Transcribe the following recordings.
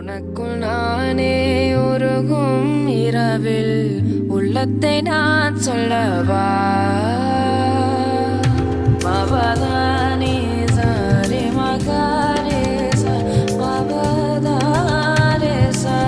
உனக்குள் நானே உருகும் இரவில் உள்ளத்தை நான் சொல்லவா மவதானி சாரி மகாரே சா மவதாரே சா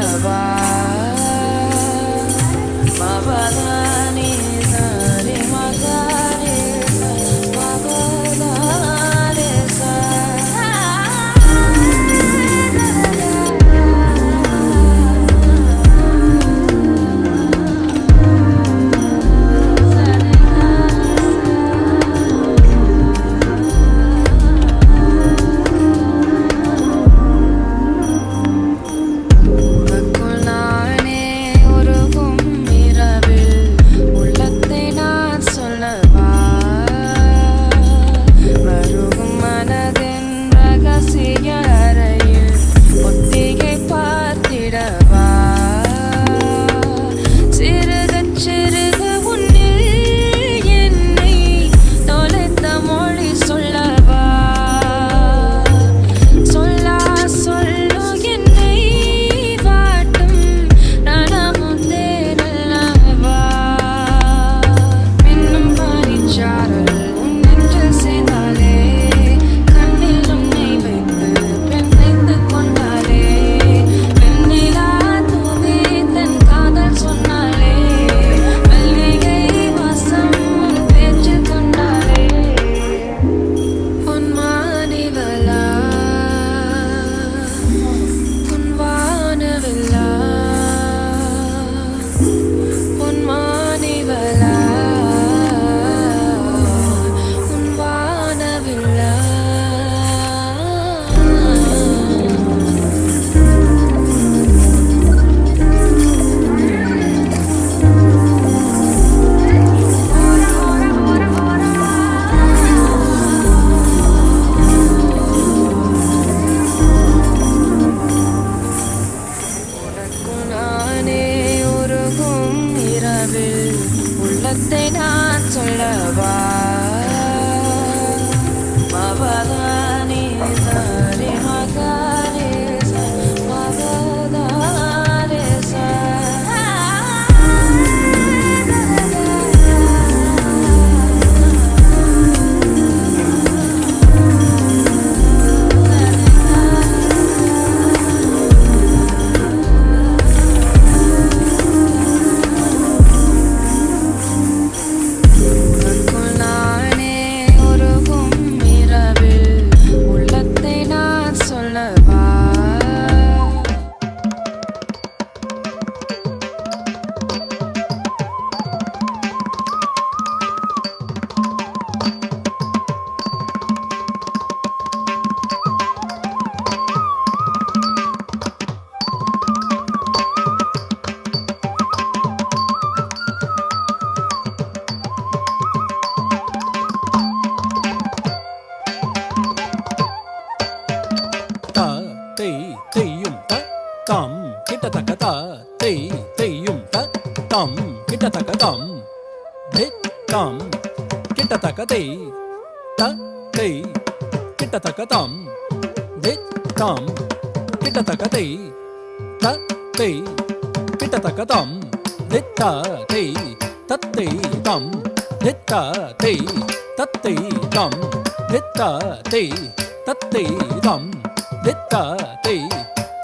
சொல்லவா மபதானி சாரி மகாரே மபதாரே சா உனக்குள் நானே உருகும் இரவில் உள்ளத்தை நான் சொல்லவா வருகும் மனதின் ரகசிய அறையில் ஒத்திகை பார்த்திடவா சிறுக சிறுக உன்னில் என்னை தொலைத்த மொழி சொல்லவா சொல்லா சொல்லு என்னை வாட்டும் நலமுந்தே நல்லவா மின்னும் பனிச்சாரல் உன் நெஞ்சில் சேர்ந்தாலே கண்ணில் உன்னை வைத்து பெண் வைத்து கொண்டாலே வெண்ணிலா தூவி தன் காதல் சொன்னாலே மல்லிகை வாசம் உன் பேச்சு கொண்டாலே உன் மானிவலா உன் வானவில்லா உன் மானிவலா உன் வானவில்லா உனக்குள் நானே உருகும் இரவில் உள்ளத்தை நான் சொல்லவா மபதானி சாரி மகாரே சா மபதாரே சா உனக்குள் நானே உருகும் இரவில் உள்ளத்தை நான் சொல்லவா த தெய் தெய்யும் த தம் கிட்டத்தக்க த தெய் தெய்யும் த தம் கிட்டத்தக்க தம் தித் தம் கிட்டத்தக்க தெய் த தெய் கிட்டத்தக்க தம் தித் தம் கிட்டத்தக்க தெய் த தெய் கிட்டத்தக்க தம் தித்த தெய் தத்தை தம் தித்த தெய் தத்தை தம் தித்த தெய் தத்தை தம் தித்த தெய்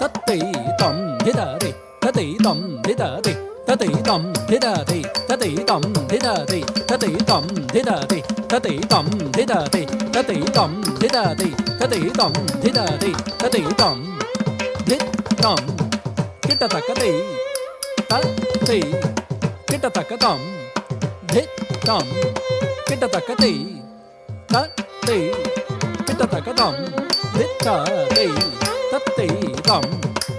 தத்தை தம் திதரை தத்தை தம் திதரை தத்தை தம் திதரை தத்தை தம் திதரை தத்தை தம் திதரை தத்தை தம் திதரை தத்தை தம் திதரை தத்தை தம் திதரை தத்தை தம் தித் தம் கிட்டத்தக்க தெய் தத்தை கிட்டத்தக்க தம் தித் தம் கிட்டத்தக்க தெய் தத்தை கிட்டத்தக்க தம் தித்த தெய் தத்தை தம்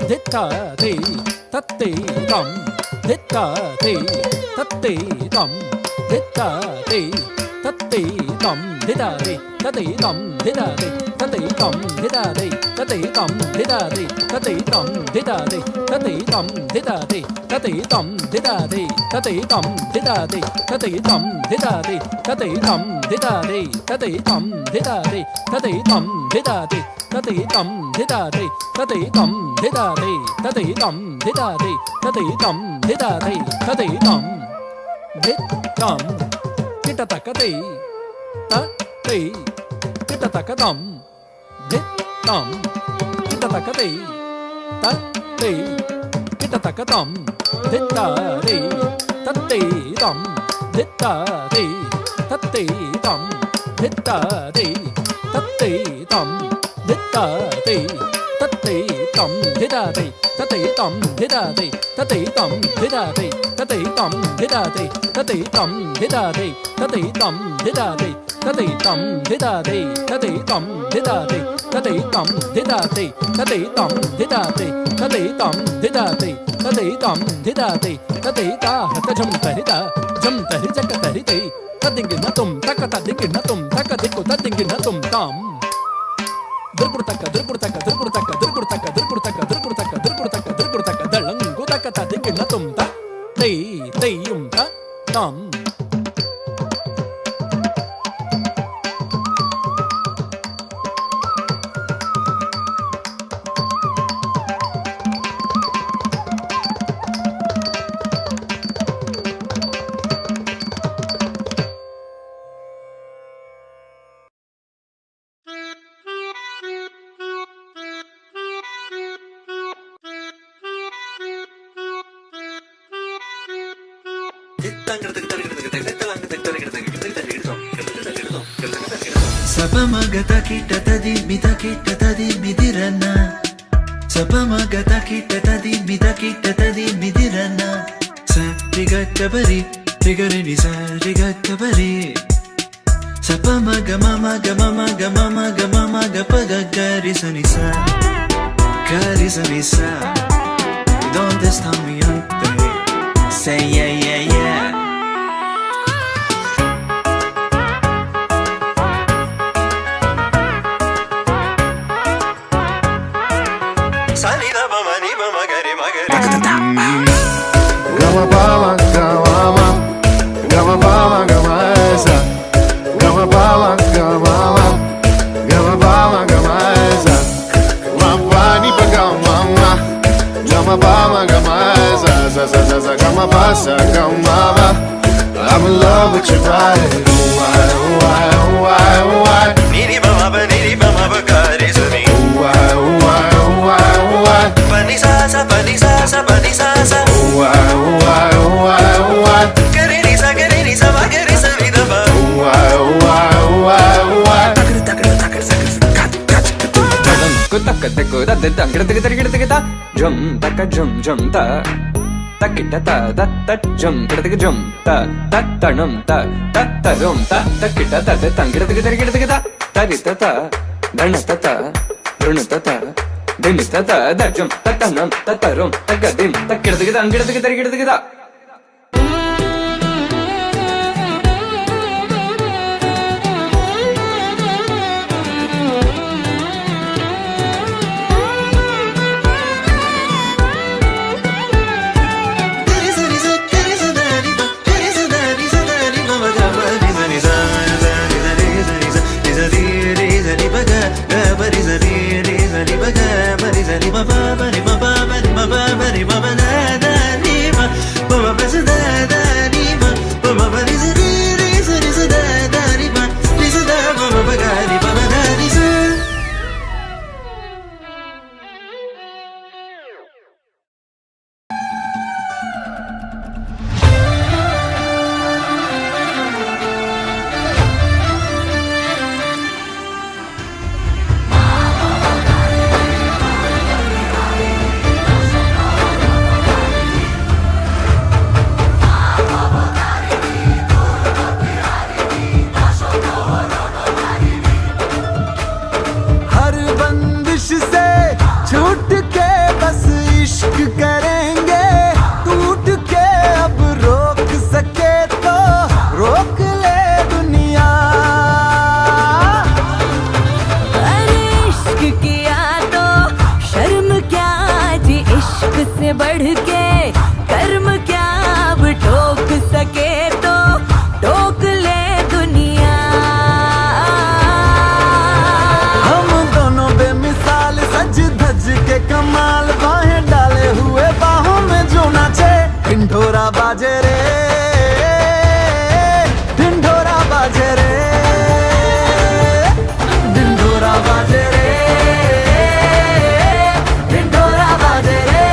தித்த தெய் தத்தை தம் தித்த தெய் தத்தை தம் தித்த தெய் தத்தை தம் திதரை தத்தை தம் திதரை தத்தை தம் திதரை தத்தை தம் திதரை தத்தை தம் திதரை தத்தை தம் திதரை தத்தை தம் திதரை தத்தை தம் திதரை தத்தை தம் திதரை தத்தை தம் திதரை தத்தை தம் திதரை தத்தை தம் திதரை தத்தை தம் திதரை தத்தை தம் திதரை தத்தை தம் திதரை தத்தை தம் திதரை தத்தை தம் தித்தம் கிட்டத்தக்க தெய் தத்தை கிட்டத்தக்க தம் தித்தம் கிட்டத்தக்க தெய் தத்தை kita taka tam ditta re tatte tam ditta re tatte tam ditta re tatte tam ditta re tatte tam ditta re tatte tam ditta re tatte tam ditta re tatte tam ditta re tatte tam ditta re tatte tam ditta re tatte tam ditta re tatte tam ditta re tatte tam ditta re tatte tam ditta re tatte tam ditta re tatte tam ditta re tatte ta ta jam tarida jam tari jak taride tadingina tum takata dingina tum takadiko tadingina tum tam durgurtaka durgurtaka durgurtaka durgurtaka durgurtaka durgurtaka durgurtaka durgurtaka dalangu takata dingina tum ta teyum ta tam Sapamagata kita tadi midirana. Sapamagata kita tadi midirana. Sa riga kabari rigari ni sa riga kabari. Sapamaga mama ga mama ga mama ga mama ga paga gari sanisa donde está mi ante? Say yeah yeah yeah. Gama baba gama gama baba gama esa gama baba gama gama baba gama esa mapani pa gama baba gama esa sa gama pasa gama ba. I'm in love with your body. Why? Niri baba ba kare sami. Why? Pani sa sa. Why? Kare ni sa ba kare sami da ba. Why? Jum taka jum jum ta takita ta ta jum kidatiga jum ta tanum ta tarum ta takita ta tangidatiga tarigidatiga tarita ta dhanata ta drunata ta dinita ta dajum tatanum tatarum tagadim takidatiga tangidatiga tarigidatiga बढ़ के कर्म क्या अब ठोक सके तो ठोक ले दुनिया। हम दोनों बेमिसाल सज धज के कमाल बाहें डाले हुए बाहों में जो नाचे ढिंढोरा बाजे रे ढिंढोरा बाजे रे ढिंढोरा बाजे रे ढिंढोरा बाजे रे।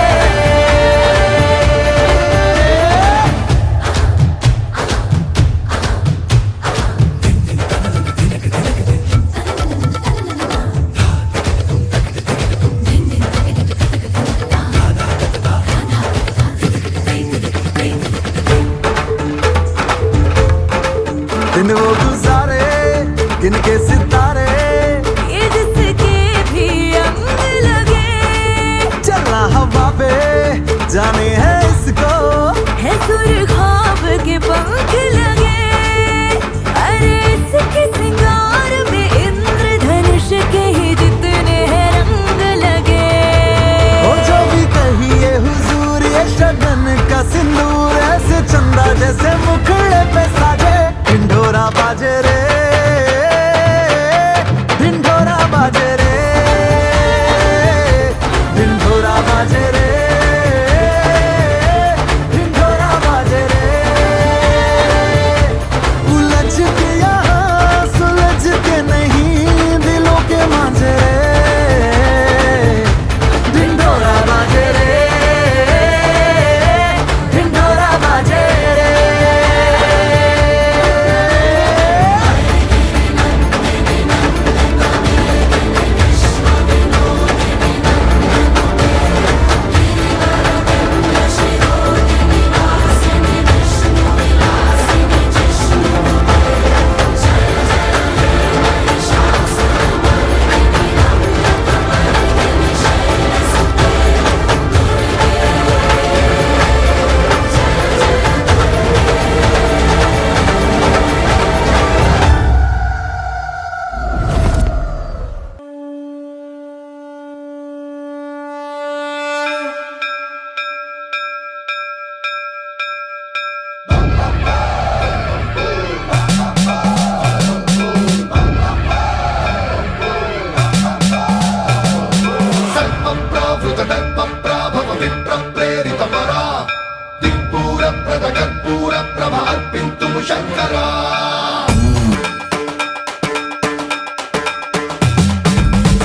శూరప్రద కర్పూర ప్రభ అర్పింతుము శంకరా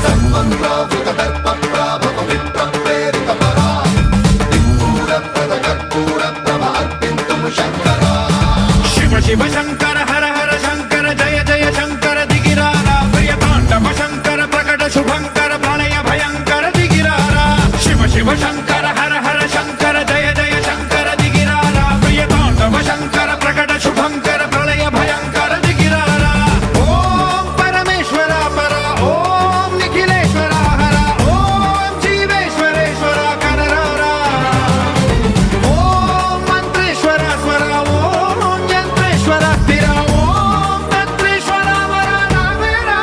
సన్మంత్రావృత దర్ప ప్రాభవ విప్ర ప్రేరిత పరా దిక్పూరప్రద కర్పూర ప్రభ అర్పింతుము శంకరా శివ శివ శంకర హర హర శంకర జయ జయ శంకర దిగిరారా ప్రియతాండవ శంకర ప్రకట శుభంకర ప్రళయ భయంకర దిగిరారా శివ శివ శంకర హర హర శంకర జయ జయ శంకర దిగిరారా ప్రియతాండవ శంకర ప్రకట శుభంకర ప్రళయ భయంకర దిగిరారా ఓం పరమేశ్వర పర ఓం నిఖిలేశ్వర హర ఓం జీవేశ్వరేశ్వర కరరారా ఓం మంత్రేశ్వర స్వర ఓం యంత్రేశ్వర స్థిర ఓం తంత్రేశ్వర వర నావేరా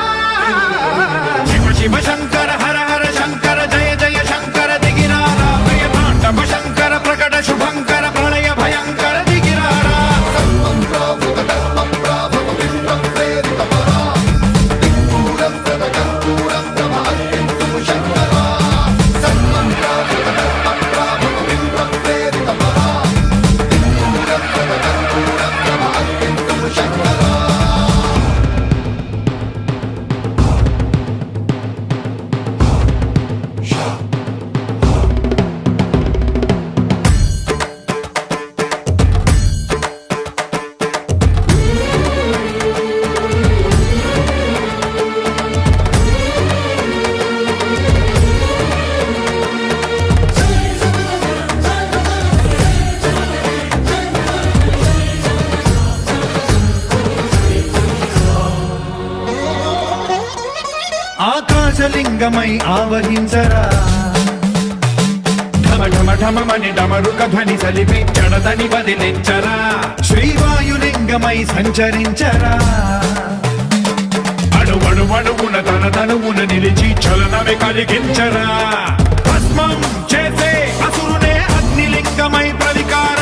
శివ శివ శంకర హర హర శంకర జయ జయ శంకర దిగిరారా ప్రియతాండవ శంకర ప్రకట శుభంకర ప్రళయ భయంకర దిగిరారా సన్మంత్రావృత దర్ప ప్రాభవ విప్ర ప్రేరిత పరా దిక్పూరప్రద కర్పూర ప్రభ అర్పింతుము శంకరా సన్మంత్రావృత దర్ప ప్రాభవ విప్ర ప్రేరిత పరా దిక్పూరప్రద కర్పూర ప్రభ అర్పింతుము శంకరా ఆకాశలింగమై ఆవహించరా ఢమ ఢమ ఢమమని డమరుక ధ్వని సలిపి జడదని వదిలించరా శ్రీవాయులింగమై సంచరించరా అణువణువున తన తనువున నిలిచి చలనమే కలిగించరా భస్మం చేసే అసురునే అగ్నిలింగమై ప్రవికార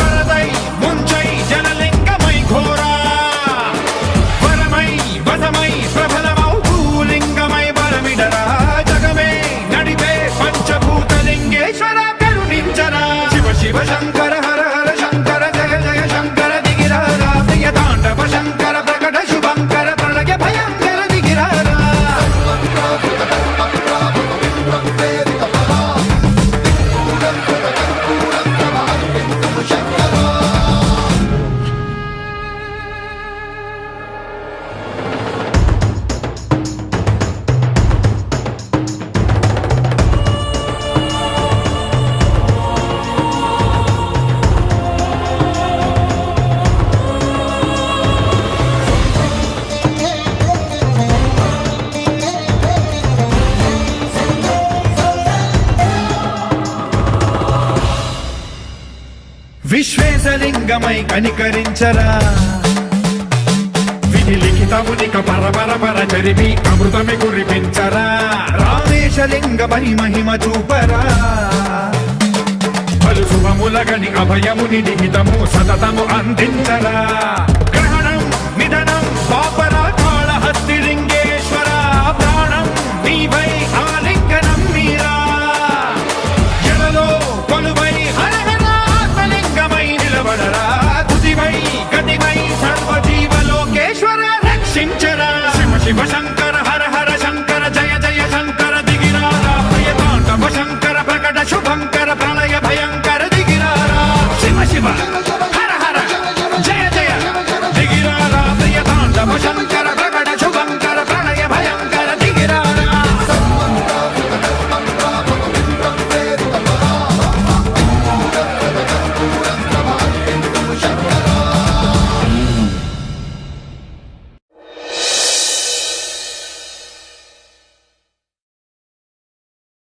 వరదై ముంచై జలలింగమై ఘోరా వరమై వసమై ప్రబలమౌ భూలింగమై బలమిడరా జగమే నడిపే పంచభూతలింగేశ్వర కరుణించరా శివ శివ శంకర హర హర శంకర జయ జయ శంకర దిగిరారా ప్రియతాండవ శంకర ప్రకట శుభంకర ప్రళయ భయంకర దిగిరారా సన్మంత్రావృత దర్ప ప్రాభవ విప్ర ప్రేరిత పరా దిక్పూరప్రద కర్పూర ప్రభ అర్పింతుము శంకరా విశ్వేశలింగమై కనికరించరా విధి లిఖితమునిక పరపర పర జరిపి అమృతమి కురిపించరా రామేశలింగమై మహిమ చూపరా పలు శుభములగని అభయముని నిహితము సతతము అందించరా గ్రహణం నిధనం పాపరా